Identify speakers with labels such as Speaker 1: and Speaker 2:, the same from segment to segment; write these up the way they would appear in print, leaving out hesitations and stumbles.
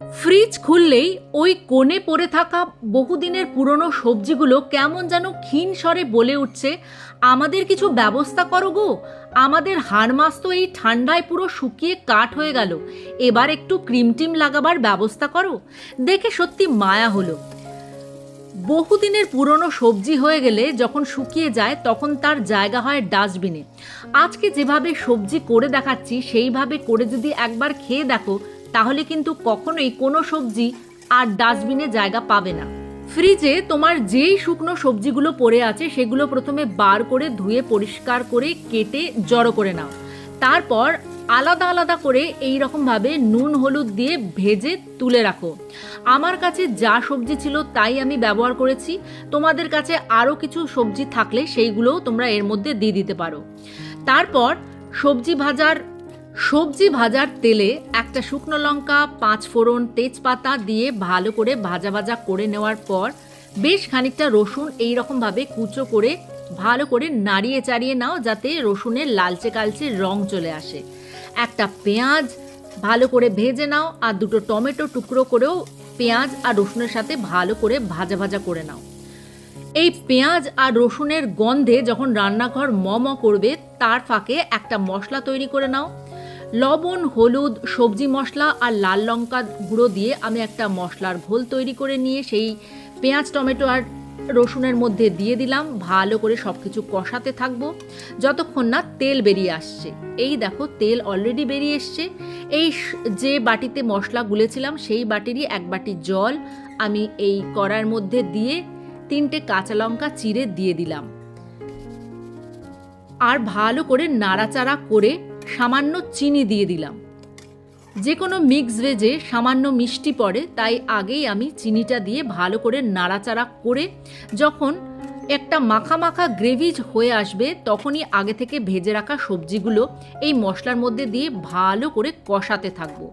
Speaker 1: Fridge খুললেই ওই কোণে পড়ে থাকা বহুদিনের পুরনো সবজিগুলো কেমন যেন ক্ষীণ স্বরে বলে উঠছে, আমাদের কিছু ব্যবস্থা করো গো, আমাদের হাড় মাস তো এই ঠান্ডায় পুরো শুকিয়ে কাঠ হয়ে গেল, এবার একটু ক্রিম টিম লাগাবার ব্যবস্থা করো। দেখে সত্যি মায়া হলো। বহুদিনের পুরনো সবজি হয়ে গেলে যখন শুকিয়ে যায় তখন তার জায়গা হয় ডাস্টবিনে। আজকে যেভাবে সবজি করে দেখাচ্ছি সেইভাবে করে যদি একবার খেয়ে দেখো তাহলে কিন্তু কখনোই কোনো সবজি আর ডাস্টবিনে জায়গা পাবে না। ফ্রিজে তোমার যেই শুকনো সবজিগুলো পড়ে আছে সেগুলো প্রথমে বার করে ধুয়ে পরিষ্কার করে কেটে জড়ো করে নাও। তারপর আলাদা আলাদা করে এই রকমভাবে নুন হলুদ দিয়ে ভেজে তুলে রাখো। আমার কাছে যা সবজি ছিল তাই আমি ব্যবহার করেছি। তোমাদের কাছে আরও কিছু সবজি থাকলে সেইগুলোও তোমরা এর মধ্যে দিয়ে দিতে পারো। তারপর সবজি ভাজার তেলে একটা শুকনো লঙ্কা, 5 ফোড়ন, তেজপাতা দিয়ে ভালো করে ভাজা ভাজা করে নেওয়ার পর বেশ খানিকটা রসুন এই রকমভাবে কুচো করে ভালো করে নাড়িয়ে চাড়িয়ে নাও যাতে রসুনের লালচে কালচে রং চলে আসে। একটা পেঁয়াজ ভালো করে ভেজে নাও আর দুটো টমেটো টুকরো করেও পেঁয়াজ আর রসুনের সাথে ভালো করে ভাজা ভাজা করে নাও। এই পেঁয়াজ আর রসুনের গন্ধে যখন রান্নাঘর ম করবে তার ফাঁকে একটা মশলা তৈরি করে নাও। লবণ, হলুদ, সবজি মশলা আর লাল লঙ্কা গুঁড়ো দিয়ে আমি একটা মশলার ঘোল তৈরি করে নিয়ে সেই পেঁয়াজ, টমেটো আর রসুনের মধ্যে দিয়ে দিলাম। ভালো করে সব কিছু কষাতে থাকবো যতক্ষণ না তেল বেরিয়ে আসছে। এই দেখো তেল অলরেডি বেরিয়ে এসছে। এই যে বাটিতে মশলা গুলেছিলাম সেই বাটিরই 1 বাটি জল আমি এই কড়ার মধ্যে দিয়ে 3টে কাঁচা লঙ্কা চিড়ে দিয়ে দিলাম আর ভালো করে নাড়াচাড়া করে সামান্য চিনি দিয়ে দিলাম। যে কোনো মিক্স ভেজে সামান্য মিষ্টি পড়ে, তাই আগেই আমি চিনিটা দিয়ে ভালো করে নাড়াচাড়া করে যখন একটা মাখা মাখা গ্রেভি হয়ে আসবে তখনই আগে থেকে ভেজে রাখা সবজিগুলো এই মশলার মধ্যে দিয়ে ভালো করে কষাতে থাকবো।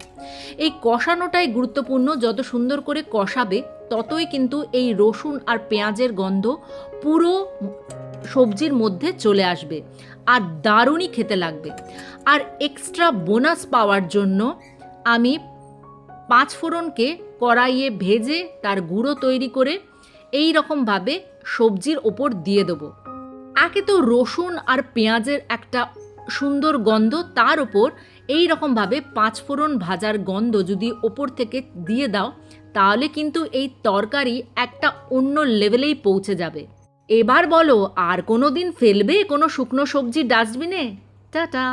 Speaker 1: এই কষানোটাই গুরুত্বপূর্ণ। যত সুন্দর করে কষাবে ততই কিন্তু এই রসুন আর পেঁয়াজের গন্ধ পুরো সবজির মধ্যে চলে আসবে আর দারুণই খেতে লাগবে। আর এক্সট্রা বোনাস পাওয়ার জন্য আমি 5 ফোড়নকে কড়াইয়ে ভেজে তার গুঁড়ো তৈরি করে এই রকমভাবে সবজির ওপর দিয়ে দেবো। একে তো রসুন আর পেঁয়াজের একটা সুন্দর গন্ধ, তার ওপর এই রকমভাবে 5 ফোড়ন ভাজার গন্ধ যদি ওপর থেকে দিয়ে দাও তাহলে কিন্তু এই তরকারি একটা অন্য লেভেলেই পৌঁছে যাবে। এবার বলো, আর কোনো দিন ফেলবে কোনো শুকনো সবজি ডাস্টবিনে? টাটা।